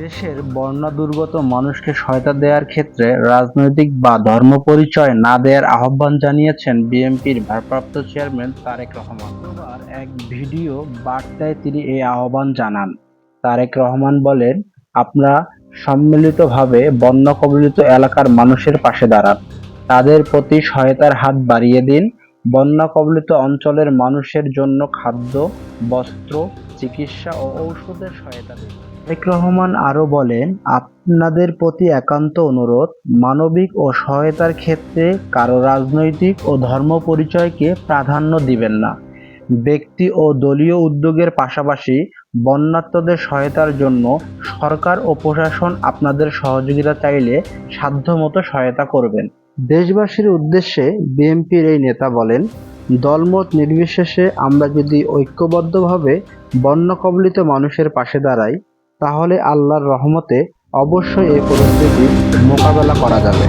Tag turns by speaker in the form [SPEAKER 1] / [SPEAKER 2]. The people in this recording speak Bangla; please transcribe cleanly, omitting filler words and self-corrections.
[SPEAKER 1] দেশের বন্যা দুর্গত মানুষকে সহায়তা দেওয়ার ক্ষেত্রে রাজনৈতিক বা ধর্ম পরিচয় না দেওয়ার আহ্বান জানিয়েছেন বিএনপির ভারপ্রাপ্ত চেয়ারম্যান তারেক রহমান। শুক্রবার এক ভিডিও বার্তায় তিনি এই আহ্বান জানান। তারেক রহমান বলেন, আপনারা সম্মিলিতভাবে বন্যা কবলিত এলাকার মানুষের পাশে দাঁড়ান, তাদের প্রতি সহায়তার হাত বাড়িয়ে দিন। বন্যা কবলিত অঞ্চলের মানুষের জন্য খাদ্য, বস্ত্র, চিকিৎসা ও ঔষধের সহায়তা দিন। তারেক রহমান আরও বলেন, আপনাদের প্রতি একান্ত অনুরোধ, মানবিক ও সহায়তার ক্ষেত্রে কারো রাজনৈতিক ও ধর্ম পরিচয়কে প্রাধান্য দিবেন না। ব্যক্তি ও দলীয় উদ্যোগের পাশাপাশি বন্যার্তদের সহায়তার জন্য সরকার ও প্রশাসন আপনাদের সহযোগিতা চাইলে সাধ্যমতো সহায়তা করবেন। দেশবাসীর উদ্দেশ্যে বিএনপির এই নেতা বলেন, দলমত নির্বিশেষে আমরা যদি ঐক্যবদ্ধভাবে বন্যা কবলিত মানুষের পাশে দাঁড়াই, তাহলে আল্লাহর রহমতে অবশ্যই এই পরিস্থিতি মোকাবেলা করা যাবে।